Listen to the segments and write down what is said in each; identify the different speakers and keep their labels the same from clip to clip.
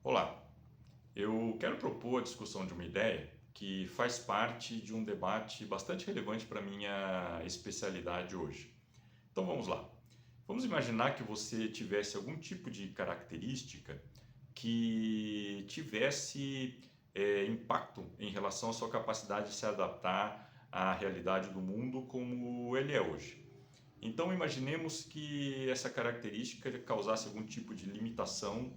Speaker 1: Olá, eu quero propor a discussão de uma ideia que faz parte de um debate bastante relevante para a minha especialidade hoje. Então vamos lá. Vamos imaginar que você tivesse algum tipo de característica que tivesse impacto em relação à sua capacidade de se adaptar à realidade do mundo como ele é hoje. Então, imaginemos que essa característica causasse algum tipo de limitação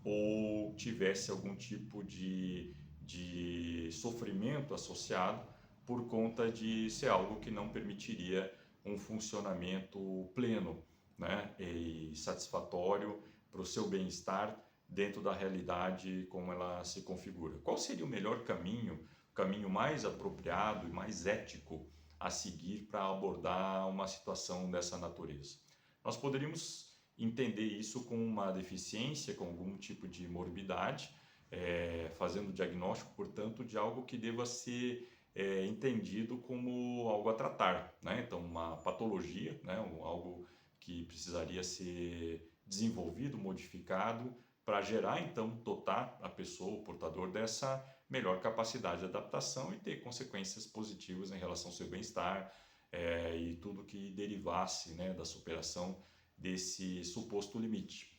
Speaker 1: ou tivesse algum tipo de sofrimento associado por conta de ser algo que não permitiria um funcionamento pleno, né, e satisfatório para o seu bem-estar dentro da realidade como ela se configura. Qual seria o melhor caminho, o caminho mais apropriado e mais ético a seguir para abordar uma situação dessa natureza? Nós poderíamos entender isso com uma deficiência, com algum tipo de morbidade, fazendo o diagnóstico, portanto, de algo que deva ser entendido como algo a tratar, né? Então, uma patologia, né? Algo que precisaria ser desenvolvido, modificado, para gerar, então, dotar a pessoa, o portador, dessa melhor capacidade de adaptação e ter consequências positivas em relação ao seu bem-estar e tudo que derivasse, né, da superação desse suposto limite.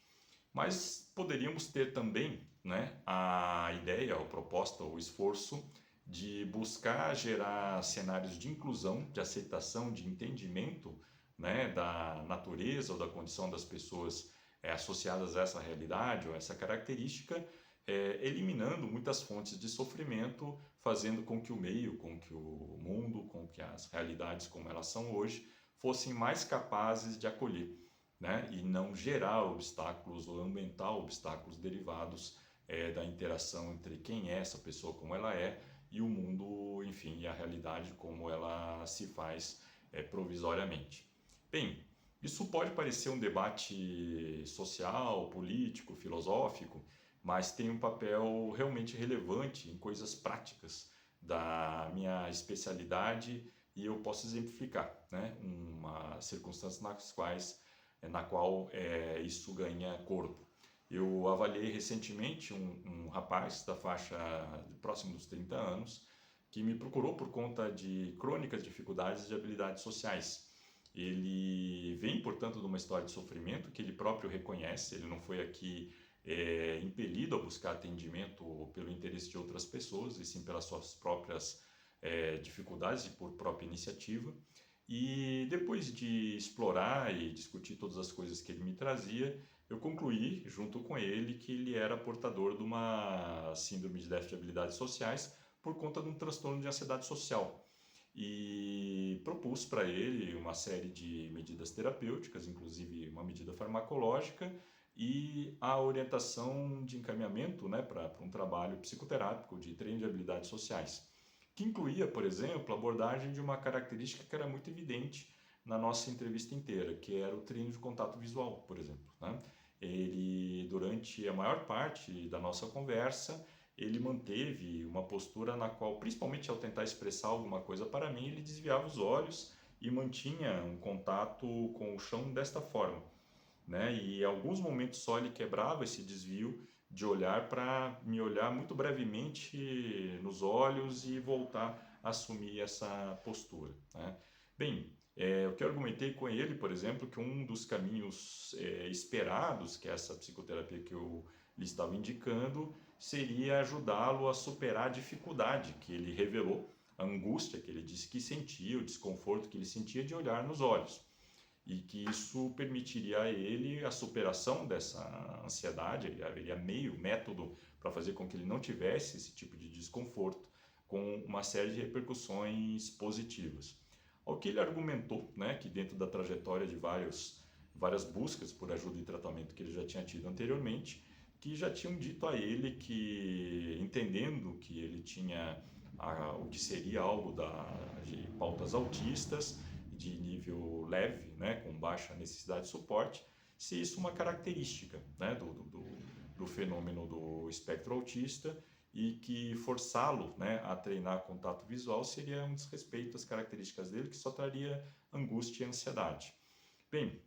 Speaker 1: Mas poderíamos ter também, né, a ideia, a proposta, o esforço de buscar gerar cenários de inclusão, de aceitação, de entendimento, né, da natureza ou da condição das pessoas associadas a essa realidade ou essa característica, eliminando muitas fontes de sofrimento, fazendo com que o meio, com que o mundo, com que as realidades como elas são hoje, fossem mais capazes de acolher, né, e não gerar obstáculos ou aumentar obstáculos derivados da interação entre quem é essa pessoa, como ela é, e o mundo, enfim, e a realidade como ela se faz provisoriamente. Bem, isso pode parecer um debate social, político, filosófico, mas tem um papel realmente relevante em coisas práticas da minha especialidade e eu posso exemplificar, né, uma circunstância na qual isso ganha corpo. Eu avaliei recentemente um rapaz da faixa próximo dos 30 anos que me procurou por conta de crônicas dificuldades de habilidades sociais. Ele vem, portanto, de uma história de sofrimento que ele próprio reconhece, ele não foi aqui impelido a buscar atendimento pelo interesse de outras pessoas, e sim pelas suas próprias dificuldades e por própria iniciativa. E depois de explorar e discutir todas as coisas que ele me trazia, eu concluí, junto com ele, que ele era portador de uma síndrome de déficit de habilidades sociais por conta de um transtorno de ansiedade social. E propus para ele uma série de medidas terapêuticas, inclusive uma medida farmacológica e a orientação de encaminhamento, né, para um trabalho psicoterápico de treino de habilidades sociais, que incluía, por exemplo, a abordagem de uma característica que era muito evidente na nossa entrevista inteira, que era o treino de contato visual, por exemplo, né? Ele, durante a maior parte da nossa conversa, ele manteve uma postura na qual, principalmente ao tentar expressar alguma coisa para mim, ele desviava os olhos e mantinha um contato com o chão desta forma, né? E em alguns momentos só ele quebrava esse desvio de olhar para me olhar muito brevemente nos olhos e voltar a assumir essa postura, né? Bem, o que eu argumentei com ele, por exemplo, que um dos caminhos esperados, que é essa psicoterapia que eu lhe estava indicando, seria ajudá-lo a superar a dificuldade que ele revelou, a angústia que ele disse que sentia, o desconforto que ele sentia de olhar nos olhos e que isso permitiria a ele a superação dessa ansiedade, ele haveria método para fazer com que ele não tivesse esse tipo de desconforto, com uma série de repercussões positivas. Ao que ele argumentou, né, que dentro da trajetória de várias buscas por ajuda e tratamento que ele já tinha tido anteriormente, que já tinham dito a ele que, entendendo que ele tinha o que seria algo de pautas autistas, de nível leve, né, com baixa necessidade de suporte, se isso é uma característica, né, do fenômeno do espectro autista e que forçá-lo, né, a treinar contato visual seria um desrespeito às características dele, que só traria angústia e ansiedade. Bem,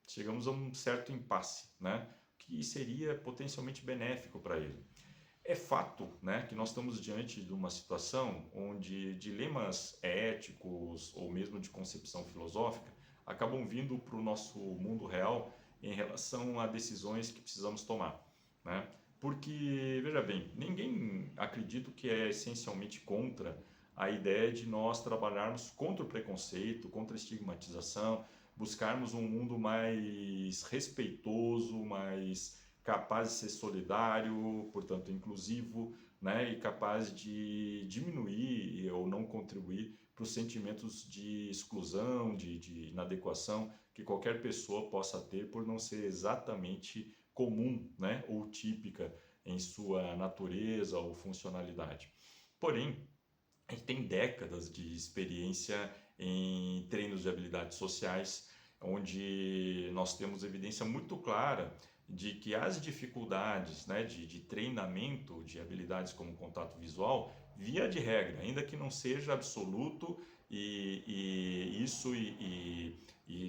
Speaker 1: chegamos a um certo impasse, né? que seria potencialmente benéfico para ele. É fato, né, que nós estamos diante de uma situação onde dilemas éticos ou mesmo de concepção filosófica acabam vindo para o nosso mundo real em relação a decisões que precisamos tomar, né? Porque, veja bem, ninguém acredita que é essencialmente contra a ideia de nós trabalharmos contra o preconceito, contra a estigmatização, buscarmos um mundo mais respeitoso, mais capaz de ser solidário, portanto inclusivo, né, e capaz de diminuir ou não contribuir para os sentimentos de exclusão, de inadequação que qualquer pessoa possa ter por não ser exatamente comum, né, ou típica em sua natureza ou funcionalidade. Porém, a gente tem décadas de experiência em treinos de habilidades sociais, onde nós temos evidência muito clara de que as dificuldades, né, de treinamento de habilidades como contato visual, via de regra, ainda que não seja absoluto e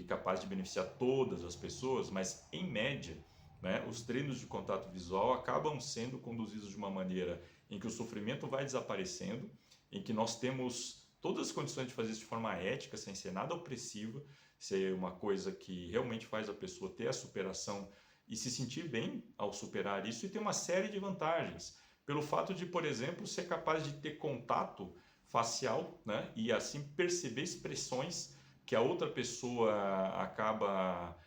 Speaker 1: capaz de beneficiar todas as pessoas, mas em média, né, os treinos de contato visual acabam sendo conduzidos de uma maneira em que o sofrimento vai desaparecendo, em que nós temos todas as condições de fazer isso de forma ética, sem ser nada opressiva, ser uma coisa que realmente faz a pessoa ter a superação e se sentir bem ao superar isso, e tem uma série de vantagens. Pelo fato de, por exemplo, ser capaz de ter contato facial, né, e assim perceber expressões que a outra pessoa acaba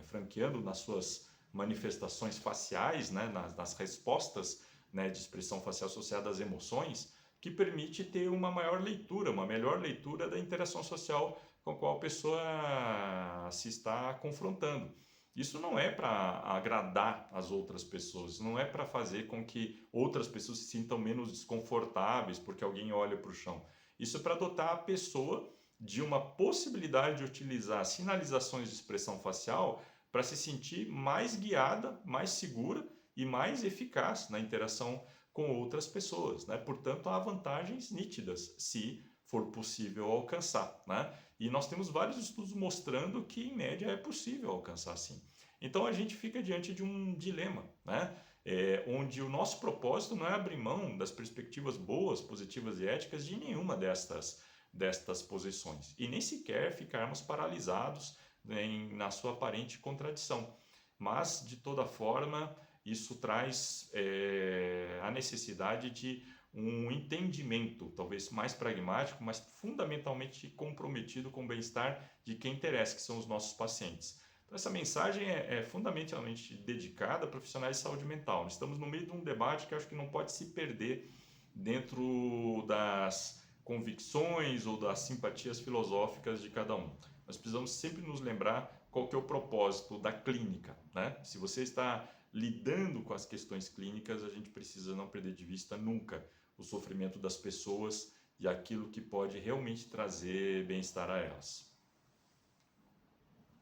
Speaker 1: franqueando nas suas manifestações faciais, né, nas respostas, né, de expressão facial associada às emoções, que permite ter uma maior leitura, uma melhor leitura da interação social com a qual a pessoa se está confrontando. Isso não é para agradar as outras pessoas, não é para fazer com que outras pessoas se sintam menos desconfortáveis porque alguém olha para o chão. Isso é para dotar a pessoa de uma possibilidade de utilizar sinalizações de expressão facial para se sentir mais guiada, mais segura e mais eficaz na interação com outras pessoas, né? Portanto, há vantagens nítidas, se for possível alcançar, né? E nós temos vários estudos mostrando que, em média, é possível alcançar sim. Então, a gente fica diante de um dilema, né? Onde o nosso propósito não é abrir mão das perspectivas boas, positivas e éticas de nenhuma destas posições, e nem sequer ficarmos paralisados na sua aparente contradição. Mas, de toda forma, isso traz a necessidade de um entendimento, talvez mais pragmático, mas fundamentalmente comprometido com o bem-estar de quem interessa, que são os nossos pacientes. Então, essa mensagem é fundamentalmente dedicada a profissionais de saúde mental. Estamos no meio de um debate que eu acho que não pode se perder dentro das convicções ou das simpatias filosóficas de cada um. Nós precisamos sempre nos lembrar qual que é o propósito da clínica, né? Se você está lidando com as questões clínicas, a gente precisa não perder de vista nunca o sofrimento das pessoas e aquilo que pode realmente trazer bem-estar a elas.